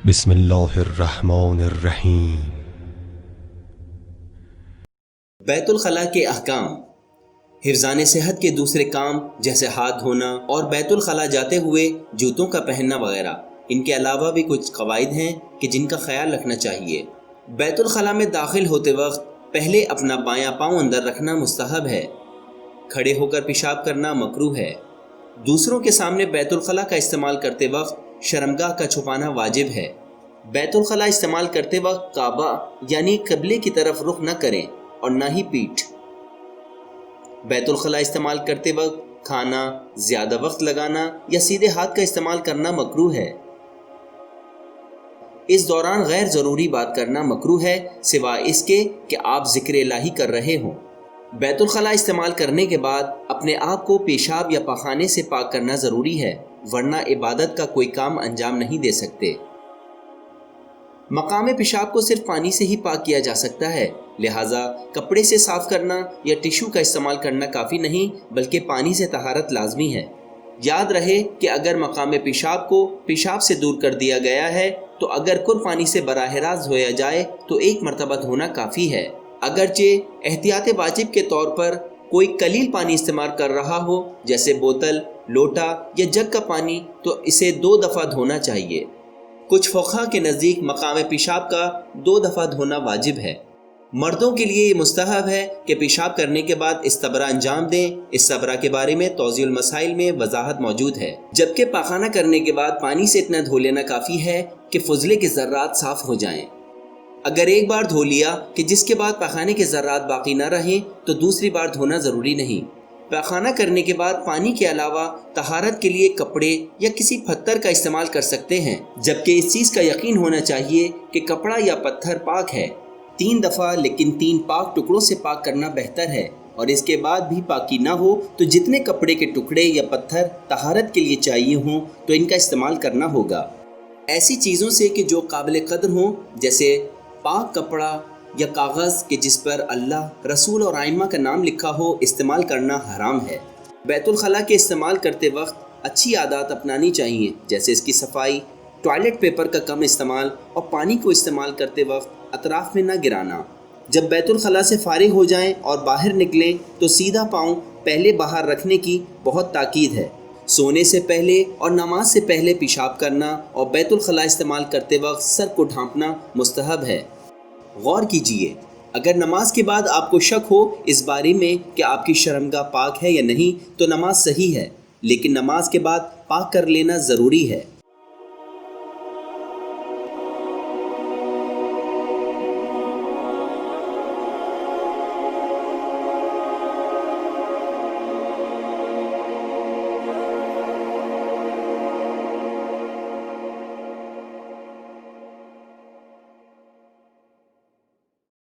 بسم اللہ الرحمن الرحیم۔ بیت الخلاء کے احکام۔ حفظان صحت کے دوسرے کام جیسے ہاتھ دھونا اور بیت الخلاء جاتے ہوئے جوتوں کا پہننا وغیرہ، ان کے علاوہ بھی کچھ قواعد ہیں کہ جن کا خیال رکھنا چاہیے۔ بیت الخلاء میں داخل ہوتے وقت پہلے اپنا بایاں پاؤں اندر رکھنا مستحب ہے۔ کھڑے ہو کر پیشاب کرنا مکروہ ہے۔ دوسروں کے سامنے بیت الخلاء کا استعمال کرتے وقت شرمگاہ کا چھپانا واجب ہے۔ بیت الخلاء استعمال کرتے وقت کعبہ یعنی قبلے کی طرف رخ نہ کریں اور نہ ہی پیٹھ۔ بیت الخلاء استعمال کرتے وقت کھانا، زیادہ وقت لگانا یا سیدھے ہاتھ کا استعمال کرنا مکروہ ہے۔ اس دوران غیر ضروری بات کرنا مکروہ ہے سوائے اس کے کہ آپ ذکر الہی کر رہے ہوں۔ بیت الخلاء استعمال کرنے کے بعد اپنے آپ کو پیشاب یا پخانے سے پاک کرنا ضروری ہے، ورنہ عبادت کا کوئی کام انجام نہیں دے سکتے۔ مقام پیشاب کو صرف پانی سے ہی پاک کیا جا سکتا ہے، لہٰذا کپڑے سے صاف کرنا یا ٹشو کا استعمال کرنا کافی نہیں بلکہ پانی سے طہارت لازمی ہے۔ یاد رہے کہ اگر مقام پیشاب کو پیشاب سے دور کر دیا گیا ہے تو اگر کل پانی سے براہ راست دھویا جائے تو ایک مرتبہ دھونا کافی ہے۔ اگرچہ احتیاط واجب کے طور پر کوئی قلیل پانی استعمال کر رہا ہو جیسے بوتل، لوٹا یا جگ کا پانی تو اسے 2 دفعہ دھونا چاہیے۔ کچھ فقہا کے نزدیک مقام پیشاب کا 2 دفعہ دھونا واجب ہے۔ مردوں کے لیے یہ مستحب ہے کہ پیشاب کرنے کے بعد استبرا انجام دیں۔ استبرا کے بارے میں توضیح المسائل میں وضاحت موجود ہے، جبکہ پاخانہ کرنے کے بعد پانی سے اتنا دھو لینا کافی ہے کہ فضلے کے ذرات صاف ہو جائیں۔ اگر ایک بار دھو لیا کہ جس کے بعد پاخانے کے ذرات باقی نہ رہیں تو دوسری بار دھونا ضروری نہیں۔ پاخانہ کرنے کے بعد پانی کے علاوہ طہارت کے لیے کپڑے یا کسی پتھر کا استعمال کر سکتے ہیں، جبکہ اس چیز کا یقین ہونا چاہیے کہ کپڑا یا پتھر پاک ہے۔ 3 دفعہ لیکن 3 پاک ٹکڑوں سے پاک کرنا بہتر ہے، اور اس کے بعد بھی پاکی نہ ہو تو جتنے کپڑے کے ٹکڑے یا پتھر طہارت کے لیے چاہیے ہوں تو ان کا استعمال کرنا ہوگا۔ ایسی چیزوں سے کہ جو قابل قدر ہوں جیسے پاک کپڑا یا کاغذ کہ جس پر اللہ، رسول اور ائمہ کا نام لکھا ہو، استعمال کرنا حرام ہے۔ بیت الخلاء کے استعمال کرتے وقت اچھی عادات اپنانی چاہیے جیسے اس کی صفائی، ٹوائلٹ پیپر کا کم استعمال اور پانی کو استعمال کرتے وقت اطراف میں نہ گرانا۔ جب بیت الخلاء سے فارغ ہو جائیں اور باہر نکلیں تو سیدھا پاؤں پہلے باہر رکھنے کی بہت تاکید ہے۔ سونے سے پہلے اور نماز سے پہلے پیشاب کرنا اور بیت الخلاء استعمال کرتے وقت سر کو ڈھانپنا مستحب ہے۔ غور کیجئے، اگر نماز کے بعد آپ کو شک ہو اس بارے میں کہ آپ کی شرمگاہ پاک ہے یا نہیں تو نماز صحیح ہے، لیکن نماز کے بعد پاک کر لینا ضروری ہے۔